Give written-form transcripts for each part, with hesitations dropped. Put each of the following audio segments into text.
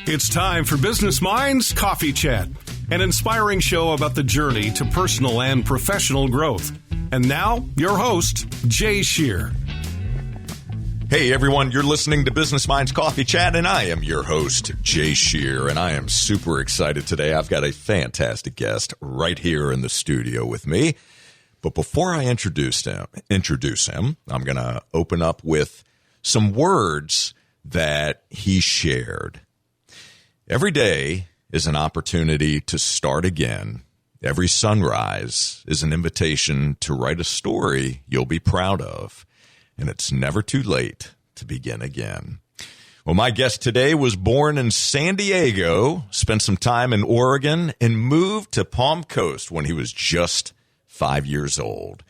It's time for Business Minds Coffee Chat, an inspiring show about the journey to personal and professional growth. And now, your host, Jay Shear. Hey everyone, you're listening to Business Minds Coffee Chat, and I am your host, Jay Shear, and I am super excited today. I've got a fantastic guest right here in the studio with me. But before I introduce him, I'm going to open up with some words that he shared. Every day is an opportunity to start again. Every sunrise is an invitation to write a story you'll be proud of. And it's never too late to begin again. Well, my guest today was born in San Diego, spent some time in Oregon, and moved to Palm Coast when he was just 5 years old.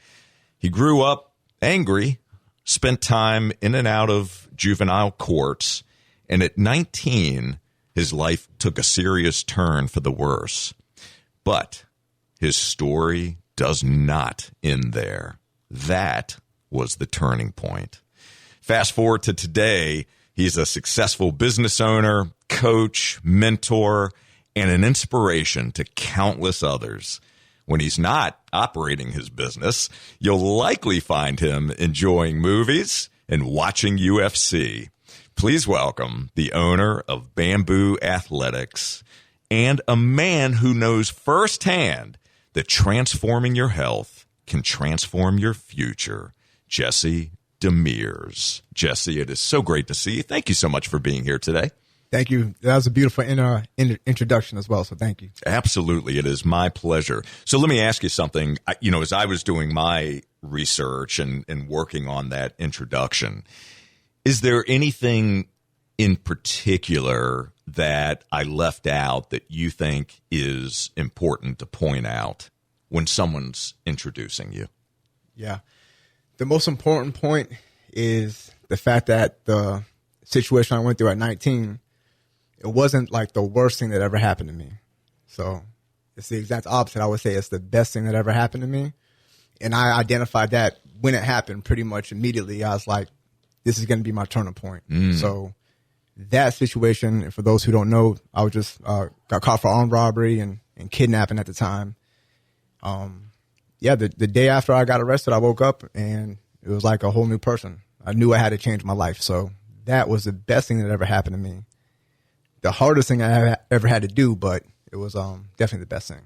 He grew up angry, spent time in and out of juvenile courts, and at 19, his life took a serious turn for the worse. But his story does not end there. That was the turning point. Fast forward to today, he's a successful business owner, coach, mentor, and an inspiration to countless others. When he's not operating his business, you'll likely find him enjoying movies and watching UFC. Please welcome the owner of Bamboo Athletics and a man who knows firsthand that transforming your health can transform your future, Jesse Demers. Jesse, it is so great to see you. Thank you so much for being here today. Thank you. That was a beautiful introduction as well, so thank you. Absolutely. It is my pleasure. So let me ask you something. As I was doing my research and working on that introduction, is there anything in particular that I left out that you think is important to point out when someone's introducing you? Yeah. The most important point is the fact that the situation I went through at 19, it wasn't like the worst thing that ever happened to me. So it's the exact opposite. I would say it's the best thing that ever happened to me. And I identified that when it happened pretty much immediately. I was like, this is going to be my turning point. So that situation, and for those who don't know, I was just got caught for armed robbery and kidnapping at the time. The day after I got arrested, I woke up and it was like a whole new person. I knew I had to change my life. So that was the best thing that ever happened to me. The hardest thing I ever had to do, but it was definitely the best thing.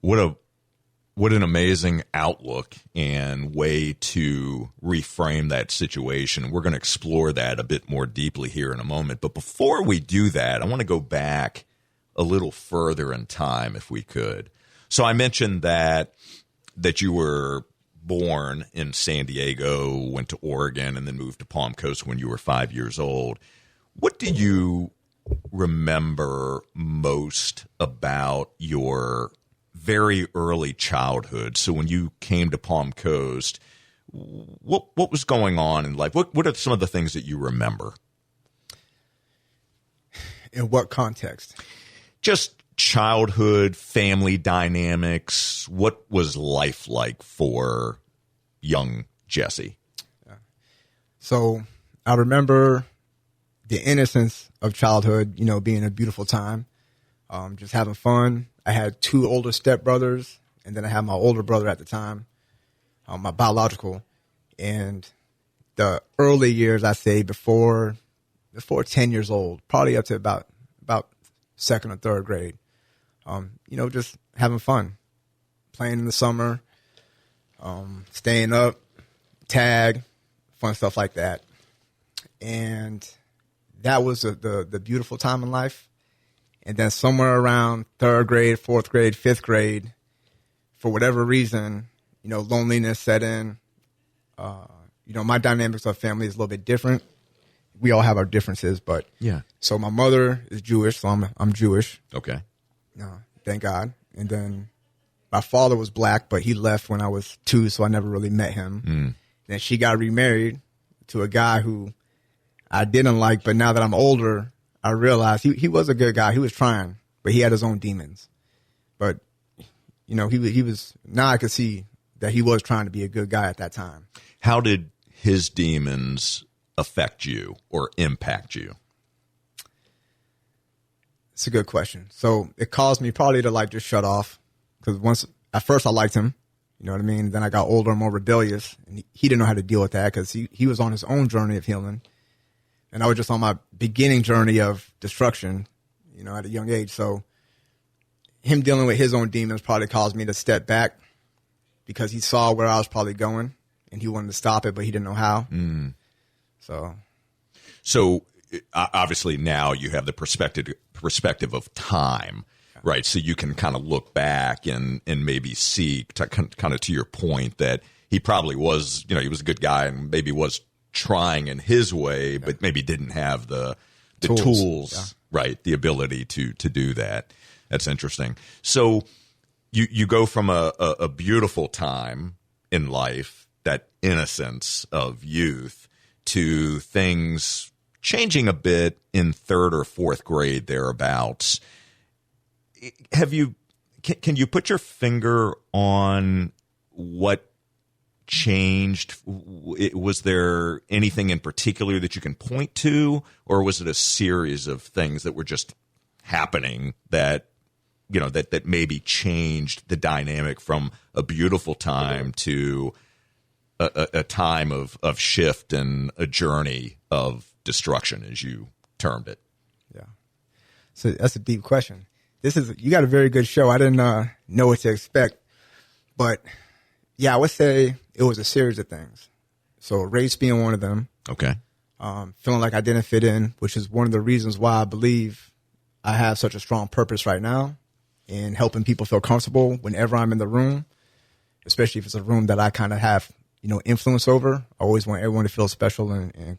What an amazing outlook and way to reframe that situation. We're going to explore that a bit more deeply here in a moment. But before we do that, I want to go back a little further in time, if we could. So I mentioned that you were born in San Diego, went to Oregon, and then moved to Palm Coast when you were 5 years old. What do you remember most about your very early childhood? So when you came to Palm Coast, what was going on in life? What are some of the things that you remember? In what context? Just childhood, family dynamics. What was life like for young Jesse? So I remember the innocence of childhood, being a beautiful time, just having fun. I had two older stepbrothers, and then I had my older brother at the time, my biological. And the early years, I say before 10 years old, probably up to about second or third grade, just having fun, playing in the summer, staying up, tag, fun stuff like that. And that was the beautiful time in life. And then somewhere around third grade, fourth grade, fifth grade, for whatever reason, loneliness set in. My dynamics of family is a little bit different. We all have our differences, but yeah. So my mother is Jewish, so I'm Jewish. Okay. Thank God. And then my father was black, but he left when I was 2, so I never really met him. Then she got remarried to a guy who I didn't like, but now that I'm older, I realized he was a good guy. He was trying, but he had his own demons. But, he was, now I could see that he was trying to be a good guy at that time. How did his demons affect you or impact you? It's a good question. So it caused me probably to like just shut off, because at first I liked him, you know what I mean? Then I got older and more rebellious, and he didn't know how to deal with that because he was on his own journey of healing. And I was just on my beginning journey of destruction, you know, at a young age. So him dealing with his own demons probably caused me to step back, because he saw where I was probably going and he wanted to stop it, but he didn't know how. Mm. So obviously now you have the perspective of time, right? So you can kind of look back and maybe see, kind of to your point, that he probably was, you know, he was a good guy and maybe was trying in his way, but maybe didn't have the tools, right? The ability to do that. That's interesting. So you go from a beautiful time in life, that innocence of youth, to things changing a bit in third or fourth grade thereabouts. Can you put your finger on what changed? Was there anything in particular that you can point to, or was it a series of things that were just happening that, you know, that maybe changed the dynamic from a beautiful time to a time of shift and a journey of destruction, as you termed it? Yeah. So that's a deep question. You got a very good show. I didn't know what to expect, but yeah, I would say it was a series of things. So race being one of them. Okay. Feeling like I didn't fit in, which is one of the reasons why I believe I have such a strong purpose right now in helping people feel comfortable whenever I'm in the room, especially if it's a room that I kind of have, you know, influence over. I always want everyone to feel special and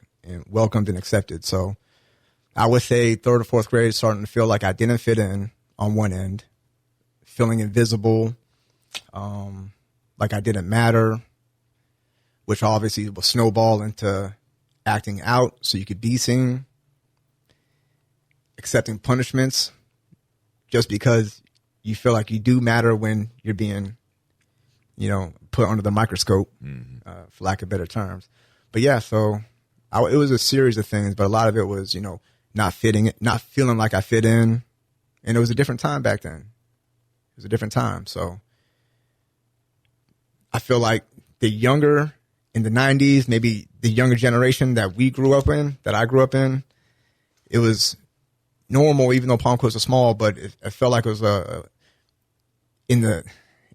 welcomed and accepted. So I would say third or fourth grade, starting to feel like I didn't fit in on one end, feeling invisible, like I didn't matter, which obviously will snowball into acting out so you could be seen, accepting punishments just because you feel like you do matter when you're being, you know, put under the microscope, for lack of better terms. But yeah, so it was a series of things, but a lot of it was, you know, not feeling like I fit in. And it was a different time back then. It was a different time. So I feel like the younger in the 90s, maybe the younger generation that we grew up in, that I grew up in, it was normal, even though Palm Coast was small, but it felt like it was in the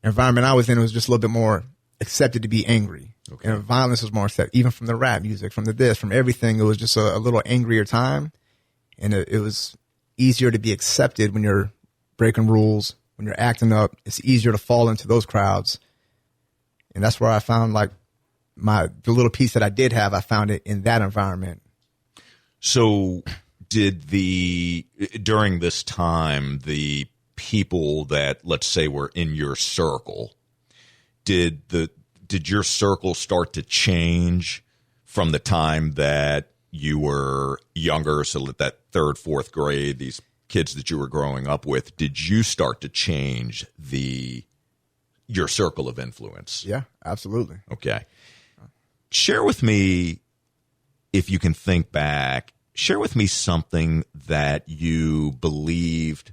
environment I was in, it was just a little bit more accepted to be angry. Okay. And violence was more accepted, even from the rap music, from from everything. It was just a little angrier time. And it was easier to be accepted when you're breaking rules, when you're acting up. It's easier to fall into those crowds. And that's where I found like the little piece that I did have, I found it in that environment. So during this time, the people that, let's say, were in your circle, did your circle start to change from the time that you were younger? So that third, fourth grade, these kids that you were growing up with, did you start to change your circle of influence? Yeah, absolutely. Okay. Share with me, if you can think back, share with me something that you believed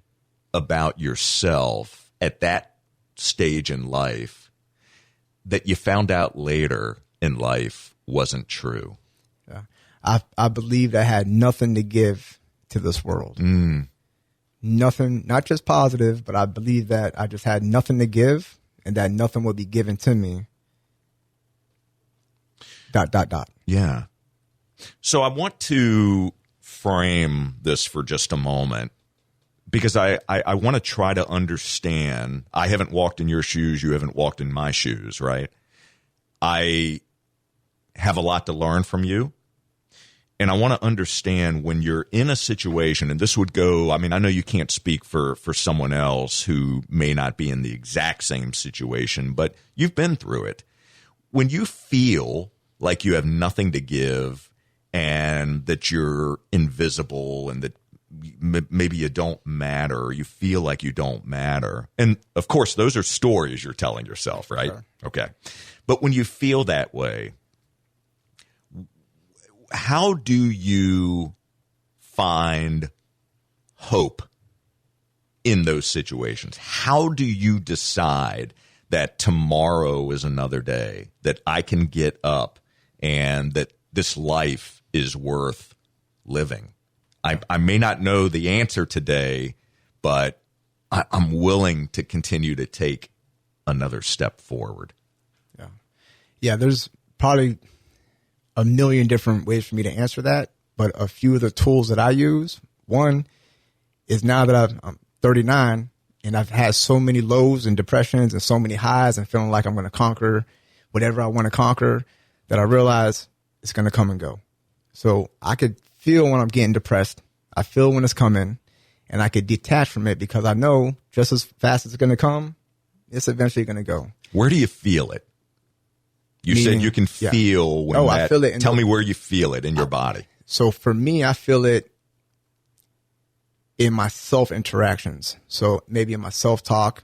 about yourself at that stage in life that you found out later in life wasn't true. Yeah. I believed I had nothing to give to this world. Nothing, not just positive, but I believed that I just had nothing to give and that nothing would be given to me. ... Yeah. So I want to frame this for just a moment, because I want to try to understand. I haven't walked in your shoes. You haven't walked in my shoes, right? I have a lot to learn from you. And I want to understand when you're in a situation, and this would go, I mean, I know you can't speak for someone else who may not be in the exact same situation, but you've been through it. When you feel like you have nothing to give and that you're invisible and that maybe you don't matter, you feel like you don't matter. And of course, those are stories you're telling yourself, right? Sure. Okay. But when you feel that way, how do you find hope in those situations? How do you decide that tomorrow is another day, that I can get up and that this life is worth living? I may not know the answer today, but I'm willing to continue to take another step forward. Yeah, there's probably a million different ways for me to answer that, but a few of the tools that I use, one is now that I'm 39 and I've had so many lows and depressions and so many highs and feeling like I'm going to conquer whatever I want to conquer, that I realize it's going to come and go. So I could feel when I'm getting depressed. I feel when it's coming, and I could detach from it because I know just as fast as it's going to come, it's eventually going to go. Where do you feel it? You said you can feel when I feel it. Tell me where you feel it in your body. So for me, I feel it in my self-interactions. So maybe in my self-talk.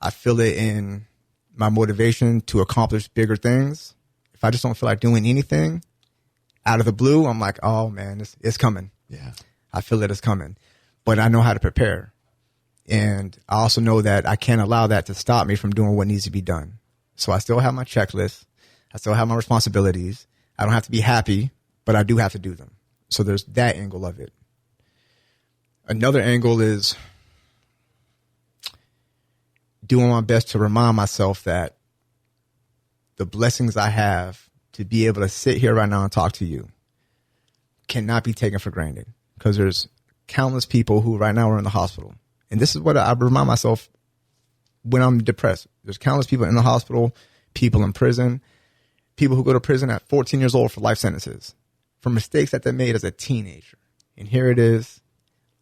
I feel it in my motivation to accomplish bigger things. If I just don't feel like doing anything, out of the blue, I'm like, oh, man, it's coming. Yeah, I feel that it's coming. But I know how to prepare. And I also know that I can't allow that to stop me from doing what needs to be done. So I still have my checklist. I still have my responsibilities. I don't have to be happy, but I do have to do them. So there's that angle of it. Another angle is doing my best to remind myself that the blessings I have to be able to sit here right now and talk to you cannot be taken for granted, because there's countless people who right now are in the hospital. And this is what I remind myself when I'm depressed. There's countless people in the hospital, people in prison, people who go to prison at 14 years old for life sentences for mistakes that they made as a teenager. And here it is.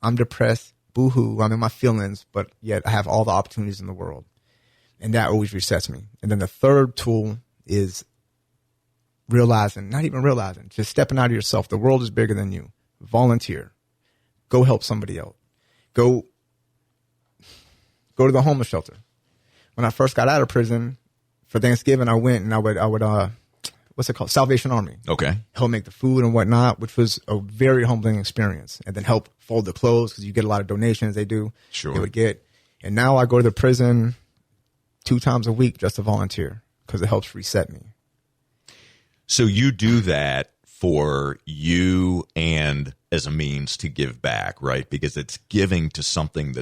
I'm depressed. Boo-hoo. I'm in my feelings, but yet I have all the opportunities in the world. And that always resets me. And then the third tool is not even realizing, just stepping out of yourself. The world is bigger than you. Volunteer. Go help somebody else. Go to the homeless shelter. When I first got out of prison, for Thanksgiving, I went and I would what's it called? Salvation Army. Okay. Help make the food and whatnot, which was a very humbling experience. And then help fold the clothes, because you get a lot of donations they do. Sure. They would get. And now I go to the prison 2 times a week just to volunteer, because it helps reset me. So you do that for you and as a means to give back, right? Because it's giving to something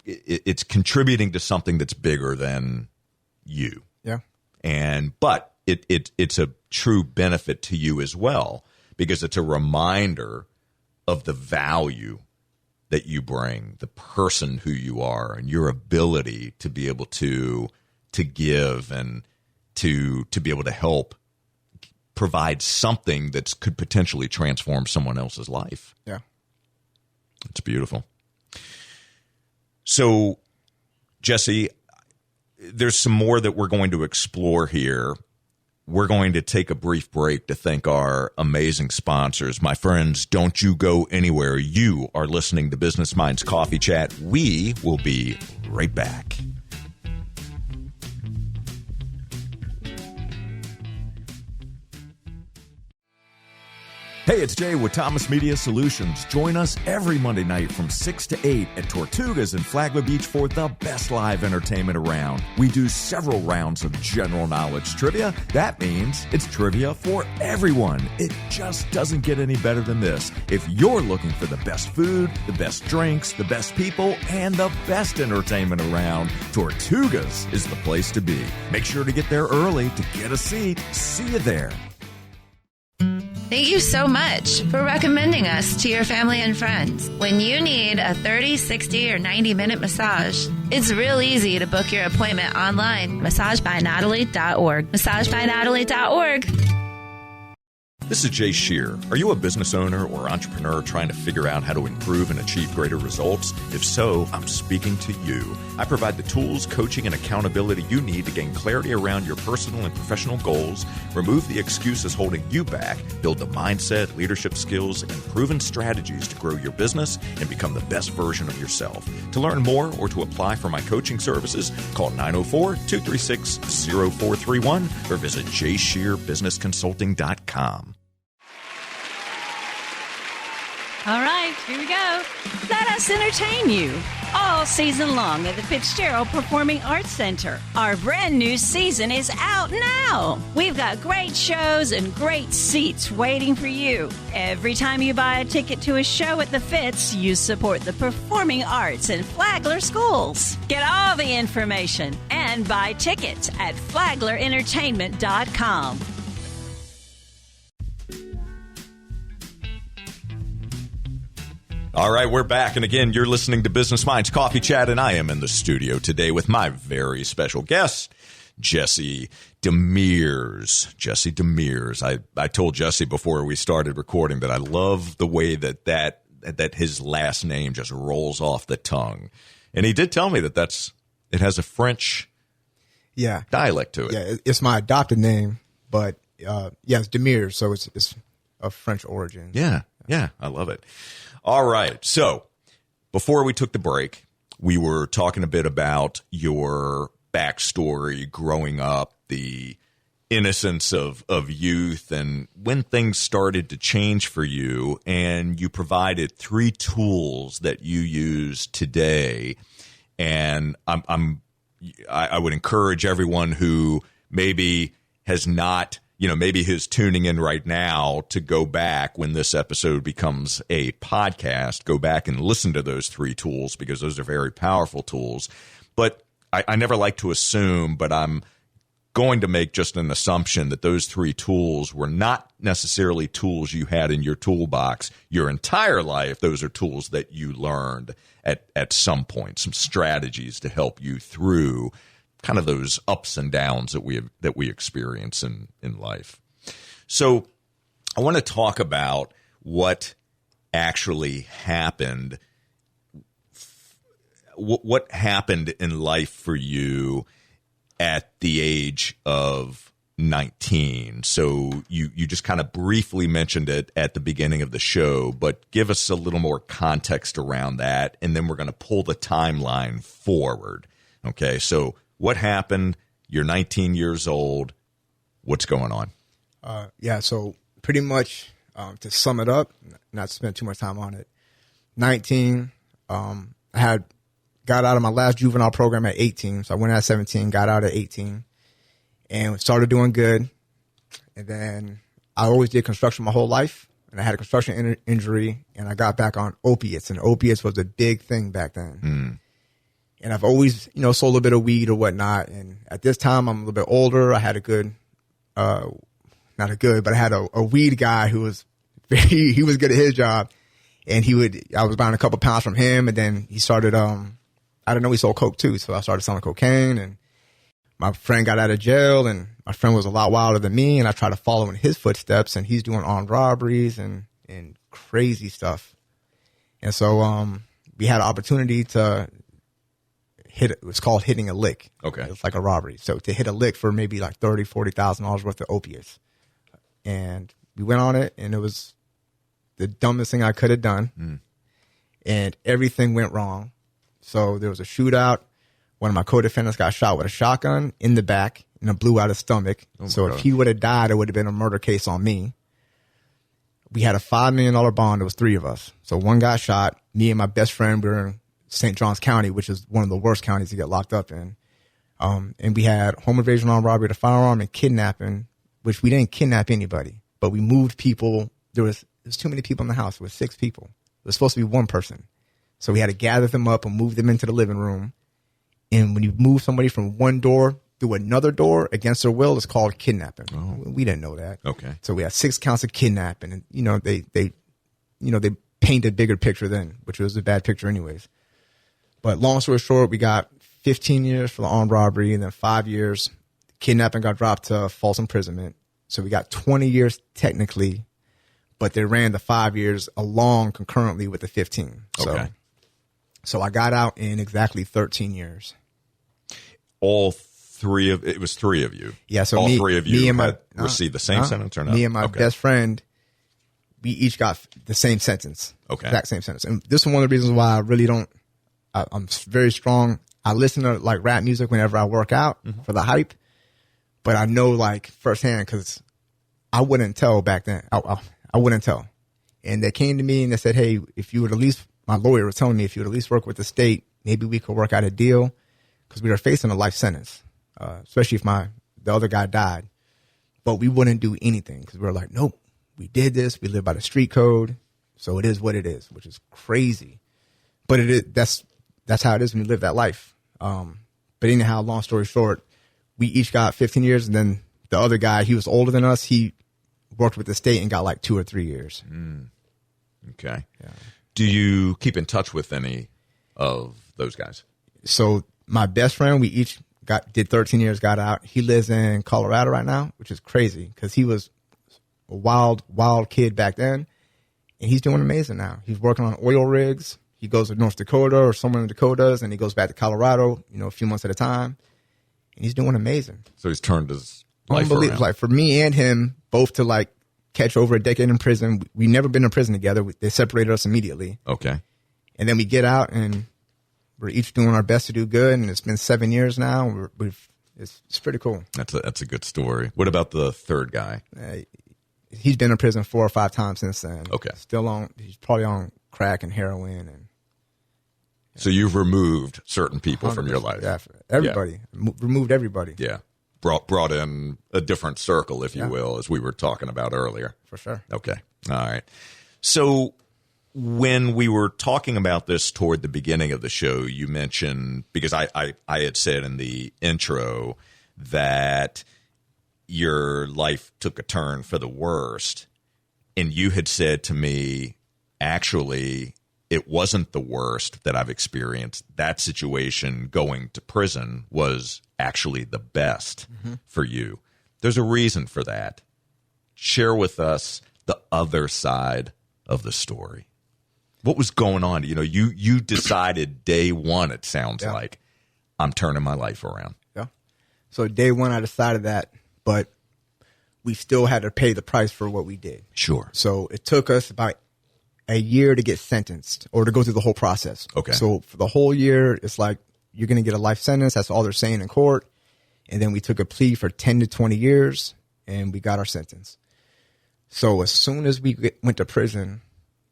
it's contributing to something that's bigger than you. Yeah. But it's a true benefit to you as well, because it's a reminder of the value that you bring, the person who you are, and your ability to be able to give and to be able to help provide something that could potentially transform someone else's life. Yeah. It's beautiful. So, Jesse, there's some more that we're going to explore here. We're going to take a brief break to thank our amazing sponsors. My friends, don't you go anywhere. You are listening to Business Minds Coffee Chat. We will be right back. Hey, it's Jay with Thomas Media Solutions. Join us every Monday night from 6 to 8 at Tortugas in Flagler Beach for the best live entertainment around. We do several rounds of general knowledge trivia. That means it's trivia for everyone. It just doesn't get any better than this. If you're looking for the best food, the best drinks, the best people, and the best entertainment around, Tortugas is the place to be. Make sure to get there early to get a seat. See you there. Thank you so much for recommending us to your family and friends. When you need a 30, 60, or 90-minute massage, it's real easy to book your appointment online. MassageByNatalie.org. MassageByNatalie.org. This is Jay Shear. Are you a business owner or entrepreneur trying to figure out how to improve and achieve greater results? If so, I'm speaking to you. I provide the tools, coaching, and accountability you need to gain clarity around your personal and professional goals, remove the excuses holding you back, build the mindset, leadership skills, and proven strategies to grow your business and become the best version of yourself. To learn more or to apply for my coaching services, call 904-236-0431 or visit JShearBusinessConsulting.com. All right, here we go. Let us entertain you all season long at the Fitzgerald Performing Arts Center. Our brand new season is out now. We've got great shows and great seats waiting for you. Every time you buy a ticket to a show at the Fitz, you support the performing arts in Flagler schools. Get all the information and buy tickets at flaglerentertainment.com. All right, we're back. And again, you're listening to Business Minds Coffee Chat, and I am in the studio today with my very special guest, Jesse Demers. Jesse Demers. I told Jesse before we started recording that I love the way that his last name just rolls off the tongue. And he did tell me that it has a French dialect to it. Yeah, it's my adopted name, but it's Demers, so it's of French origin. Yeah, I love it. All right. So before we took the break, we were talking a bit about your backstory growing up, the innocence of youth, and when things started to change for you. And you provided 3 tools that you use today. And I would encourage everyone who maybe has not, maybe who's tuning in right now to go back when this episode becomes a podcast, go back and listen to those 3 tools, because those are very powerful tools. But I never like to assume, but I'm going to make just an assumption that those 3 tools were not necessarily tools you had in your toolbox your entire life. Those are tools that you learned at some point, some strategies to help you through kind of those ups and downs that we experience in life. So I want to talk about what actually happened. What happened in life for you at the age of 19? So you just kind of briefly mentioned it at the beginning of the show, but give us a little more context around that, and then we're going to pull the timeline forward. Okay, so what happened? You're 19 years old. What's going on? So pretty much to sum it up, not to spend too much time on it, 19, I got out of my last juvenile program at 18. So I went at 17, got out at 18, and started doing good. And then I always did construction my whole life, and I had a construction injury, and I got back on opiates, and opiates was a big thing back then. And I've always, sold a bit of weed or whatnot. And at this time, I'm a little bit older. I had I had a weed guy who was he was good at his job. And I was buying a couple pounds from him. And then he started, he sold coke too. So I started selling cocaine, and my friend got out of jail, and my friend was a lot wilder than me. And I tried to follow in his footsteps, and he's doing armed robberies and crazy stuff. And so, we had an opportunity to it was called hitting a lick. Okay. It's like a robbery. So to hit a lick for maybe like $30,000, $40,000 worth of opiates. And we went on it, and it was the dumbest thing I could have done. And everything went wrong. So there was a shootout. One of my co-defendants got shot with a shotgun in the back, and it blew out his stomach. So if he would have died, it would have been a murder case on me. We had a $5 million bond. It was 3 of us. So one got shot. Me and my best friend, we were in St. Johns County, which is one of the worst counties to get locked up in. And we had home invasion, armed robbery, with a firearm, and kidnapping, which we didn't kidnap anybody, but we moved people. There's too many people in the house. It was 6 people. It was supposed to be 1 person. So we had to gather them up and move them into the living room. And when you move somebody from one door through another door against their will, it's called kidnapping. Oh. We didn't know that. Okay. So we had 6 counts of kidnapping, and they painted a bigger picture then, which was a bad picture anyways. But long story short, we got 15 years for the armed robbery, and then 5 years. Kidnapping got dropped to false imprisonment. So we got 20 years technically, but they ran the 5 years along concurrently with the 15. Okay. So I got out in exactly 13 years. All 3 of it was 3 of you. Yeah. So all 3 of you received the same sentence or not? Me and my best friend, we each got the same sentence. Okay. Exact same sentence. And this is one of the reasons why I really don't. I'm very strong. I listen to like rap music whenever I work out for the hype, but I know like firsthand because I wouldn't tell back then. I wouldn't tell. And they came to me and they said, hey, if you would at least, my lawyer was telling me, if you would at least work with the state, maybe we could work out a deal, because we were facing a life sentence, especially if the other guy died. But we wouldn't do anything because we were like, nope, we did this. We live by the street code. So it is what it is, which is crazy. But that's how it is when you live that life. But anyhow, long story short, we each got 15 years. And then the other guy, he was older than us. He worked with the state and got like 2 or 3 years. Okay. Yeah. Do you keep in touch with any of those guys? So my best friend, we each did 13 years, got out. He lives in Colorado right now, which is crazy because he was a wild kid back then. And he's doing amazing now. He's working on oil rigs. He goes to North Dakota or somewhere in the Dakotas, and he goes back to Colorado, a few months at a time. And he's doing amazing. So he's turned his life around. Like for me and him, both to like catch over a decade in prison. We never been in prison together. They separated us immediately. Okay. And then we get out and we're each doing our best to do good. And it's been 7 years now. It's pretty cool. That's a good story. What about the third guy? He's been in prison 4 or 5 times since then. Okay. He's probably on crack and heroin. And so you've removed certain people from your life. Yeah, everybody. Yeah. Removed everybody. Yeah. Brought in a different circle, if you will, as we were talking about earlier. For sure. Okay. All right. So when we were talking about this toward the beginning of the show, you mentioned, because I had said in the intro that your life took a turn for the worst, and you had said to me, actually, it wasn't the worst that I've experienced. That situation going to prison was actually the best for you. There's a reason for that. Share with us the other side of the story. What was going on? You decided day one, it sounds like, I'm turning my life around. Yeah. So day one, I decided that, but we still had to pay the price for what we did. Sure. So it took us about a year to get sentenced or to go through the whole process. Okay. So for the whole year, it's like, you're going to get a life sentence. That's all they're saying in court. And then we took a plea for 10 to 20 years and we got our sentence. So as soon as we went to prison,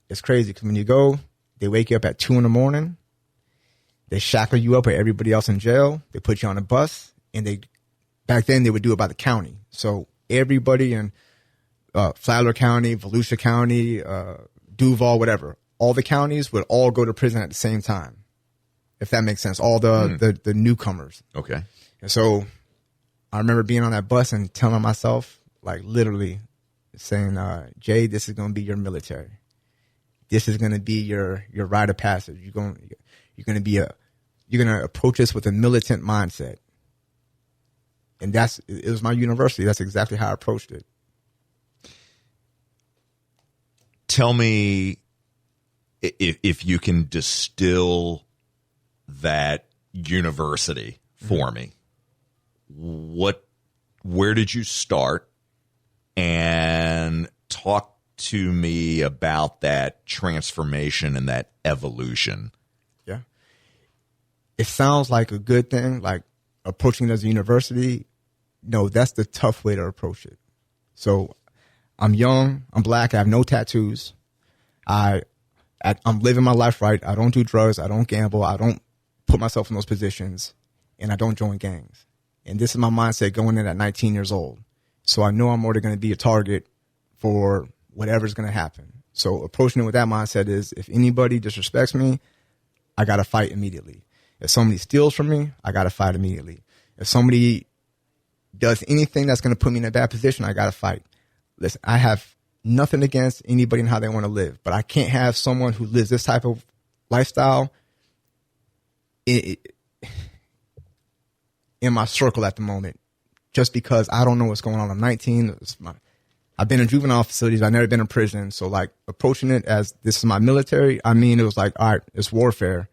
it's crazy because when you go, they wake you up at 2 a.m. They shackle you up with everybody else in jail. They put you on a bus, and back then they would do it by the county. So everybody in Flagler County, Volusia County, Duval, whatever, all the counties would all go to prison at the same time, if that makes sense. All the newcomers. Okay. And so I remember being on that bus and telling myself, like literally saying, Jay, this is going to be your military. This is going to be your rite of passage. You're going to approach this with a militant mindset. And it was my university. That's exactly how I approached it. Tell me if you can distill that university for me. Where did you start? And talk to me about that transformation and that evolution. Yeah. It sounds like a good thing, like approaching it as a university. No, that's the tough way to approach it. So I'm young, I'm black, I have no tattoos. I'm living my life right. I don't do drugs, I don't gamble, I don't put myself in those positions, and I don't join gangs. And this is my mindset going in at 19 years old. So I know I'm already going to be a target for whatever's going to happen. So approaching it with that mindset is, if anybody disrespects me, I got to fight immediately. If somebody steals from me, I got to fight immediately. If somebody does anything that's going to put me in a bad position, I got to fight. Listen, I have nothing against anybody and how they want to live, but I can't have someone who lives this type of lifestyle in my circle at the moment, just because I don't know what's going on. I'm 19. I've been in juvenile facilities. I've never been in prison. So like approaching it as this is my military, I mean, it was like, all right, it's warfare.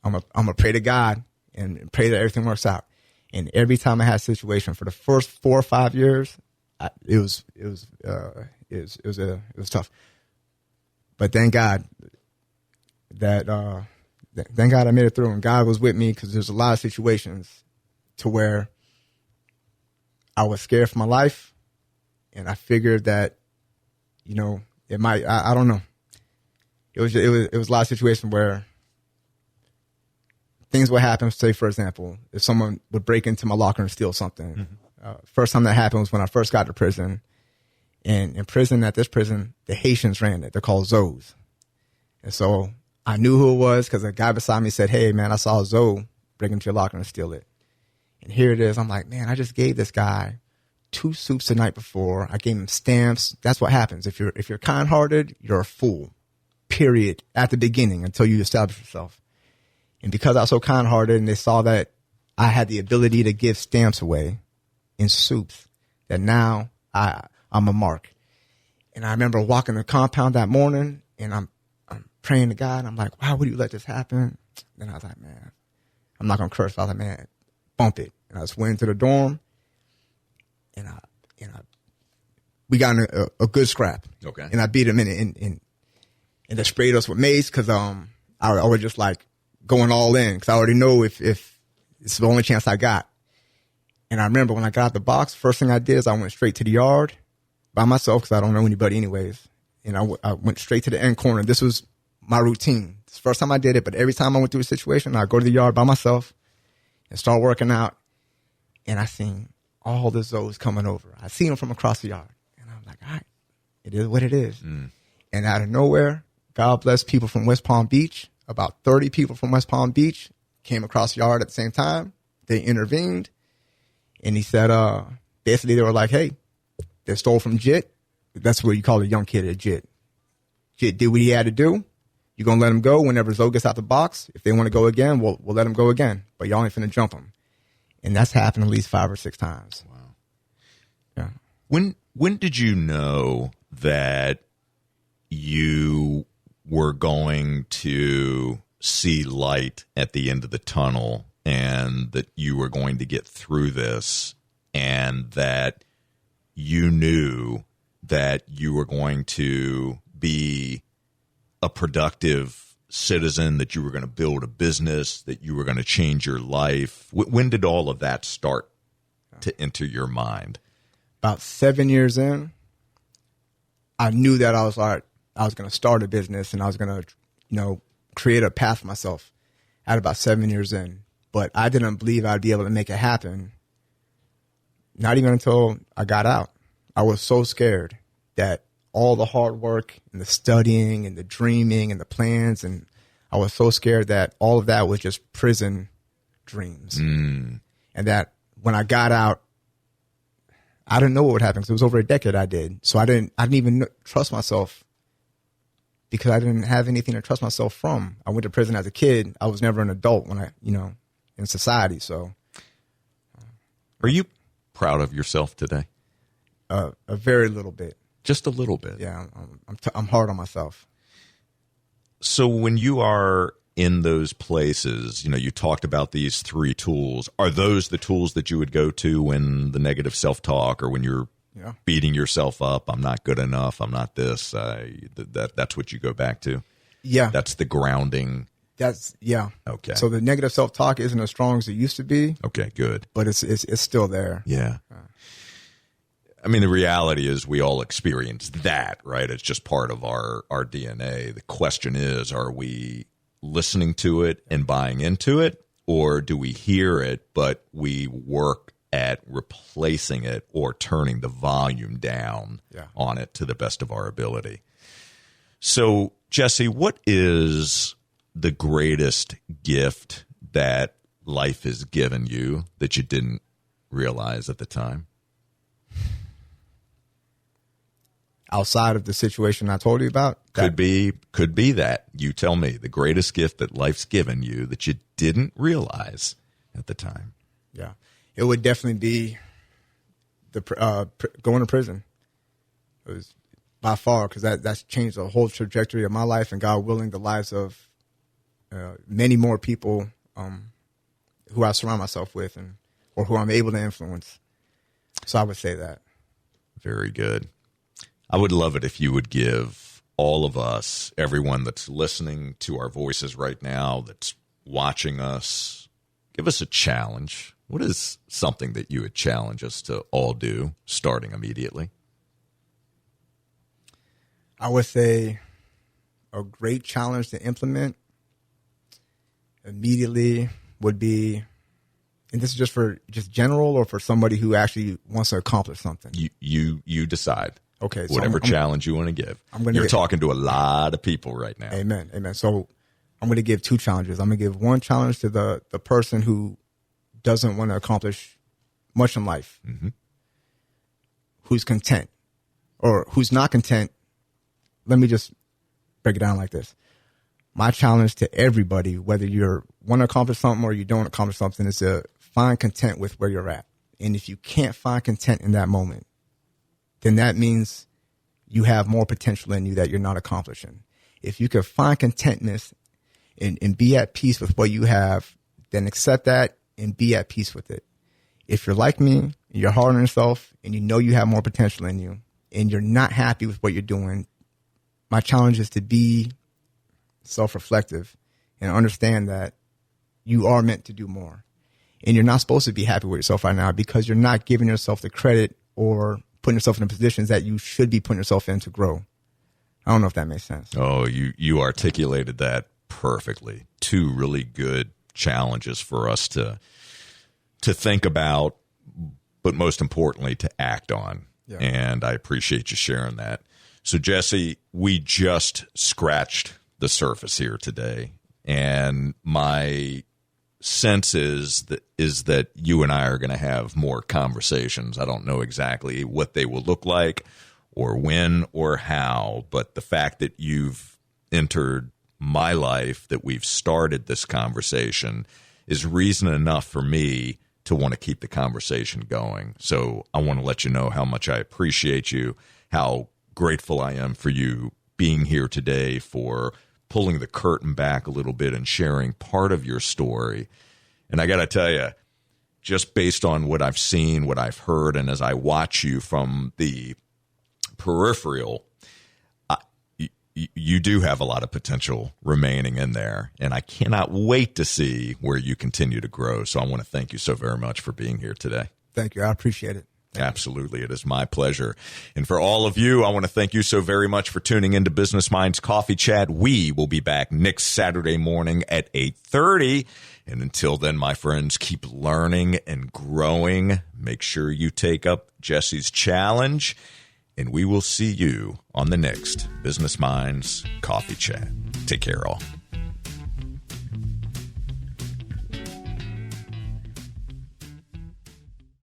I'm gonna pray to God and pray that everything works out. And every time I had a situation for the first 4 or 5 years, it was tough. But thank God I made it through, and God was with me, because there's a lot of situations to where I was scared for my life. And I figured that, It might. I don't know. It was a lot of situations where things would happen. Say, for example, if someone would break into my locker and steal something. First time that happened was when I first got to prison. And in prison, at this prison, the Haitians ran it. They're called Zoes. And so I knew who it was because a guy beside me said, "Hey, man, I saw a Zoe break into your locker and steal it." And here it is. I'm like, man, I just gave this guy 2 soups the night before. I gave him stamps. That's what happens. If you're kind-hearted, you're a fool, period, at the beginning until you establish yourself. And because I was so kind-hearted and they saw that I had the ability to give stamps away in soups, that now I'm a mark. And I remember walking the compound that morning and I'm praying to God. And I'm like, why would you let this happen? Then I was like, man, I'm not going to curse. I was like, man, bump it. And I just went into the dorm and we got in a good scrap. Okay. And I beat him and they sprayed us with mace because I was just like going all in because I already know if it's the only chance I got. And I remember when I got out the box, first thing I did is I went straight to the yard by myself because I don't know anybody anyways. And I went straight to the end corner. This was my routine. It's the first time I did it, but every time I went through a situation, I'd go to the yard by myself and start working out. And I seen all the Zoes coming over. I seen them from across the yard. And I'm like, all right, it is what it is. And out of nowhere, God bless people from West Palm Beach. About 30 people from West Palm Beach came across the yard at the same time. They intervened. And he said, basically they were like, hey, they stole from Jit. That's what you call a young kid a Jit. Jit did what he had to do. You're going to let him go whenever Zoe gets out the box. If they want to go again, we'll let him go again. But y'all ain't finna jump him. And that's happened at least 5 or 6 times. Wow. Yeah. When did you know that you were going to see light at the end of the tunnel and that you were going to get through this and that you knew that you were going to be a productive citizen, that you were going to build a business, that you were going to change your life? When did all of that start to enter your mind? About 7 years in, I knew that I was going to start a business and I was going to, create a path for myself at about 7 years in. But I didn't believe I'd be able to make it happen. Not even until I got out. I was so scared that all the hard work and the studying and the dreaming and the plans, and I was so scared that all of that was just prison dreams. And that when I got out, I didn't know what would happen because it was over a decade I did. So I didn't even trust myself because I didn't have anything to trust myself from. I went to prison as a kid. I was never an adult when in society. So, are you proud of yourself today? A very little bit. Just a little bit. Yeah, I'm hard on myself. So when you are in those places, you talked about these 3 tools. Are those the tools that you would go to when the negative self-talk or when you're beating yourself up? I'm not good enough. I'm not this. That's what you go back to? Yeah. That's the grounding. Okay. So the negative self-talk isn't as strong as it used to be. Okay, good. But it's still there. Yeah. I mean, the reality is we all experience that, right? It's just part of our DNA. The question is, are we listening to it and buying into it, or do we hear it, but we work at replacing it or turning the volume down on it to the best of our ability? So, Jesse, what is the greatest gift that life has given you that you didn't realize at the time? Outside of the situation I told you about? Could be that. You tell me the greatest gift that life's given you that you didn't realize at the time. Yeah. It would definitely be going to prison. It was by far, because that's changed the whole trajectory of my life and, God willing, the lives of many more people who I surround myself with or who I'm able to influence. So I would say that. Very good. I would love it if you would give all of us, everyone that's listening to our voices right now, that's watching us, give us a challenge. What is something that you would challenge us to all do starting immediately? I would say a great challenge to implement immediately would be, and this is just general or for somebody who actually wants to accomplish something. You decide. Okay. So whatever challenge you want to give. You're talking to a lot of people right now. Amen. So I'm going to give 2 challenges. I'm going to give one challenge to the person who doesn't want to accomplish much in life, who's content or who's not content. Let me just break it down like this. My challenge to everybody, whether you want to accomplish something or you don't accomplish something, is to find content with where you're at. And if you can't find content in that moment, then that means you have more potential in you that you're not accomplishing. If you can find contentness and be at peace with what you have, then accept that and be at peace with it. If you're like me, and you're hard on yourself, and you know you have more potential in you, and you're not happy with what you're doing, my challenge is to be self-reflective and understand that you are meant to do more. And you're not supposed to be happy with yourself right now because you're not giving yourself the credit or putting yourself in the positions that you should be putting yourself in to grow. I don't know if that makes sense. Oh, you articulated that perfectly. 2 really good challenges for us to think about, but most importantly, to act on. Yeah. And I appreciate you sharing that. So, Jesse, we just scratched the surface here today, and my sense is that you and I are going to have more conversations. I don't know exactly what they will look like or when or how, but the fact that you've entered my life, that we've started this conversation, is reason enough for me to want to keep the conversation going. So I want to let you know how much I appreciate you, how grateful I am for you being here today, for pulling the curtain back a little bit and sharing part of your story. And I got to tell you, just based on what I've seen, what I've heard, and as I watch you from the peripheral, you do have a lot of potential remaining in there. And I cannot wait to see where you continue to grow. So I want to thank you so very much for being here today. Thank you. I appreciate it. Absolutely. It is my pleasure. And for all of you, I want to thank you so very much for tuning into Business Minds Coffee Chat. We will be back next Saturday morning at 8:30. And until then, my friends, keep learning and growing. Make sure you take up Jesse's challenge. And we will see you on the next Business Minds Coffee Chat. Take care, all.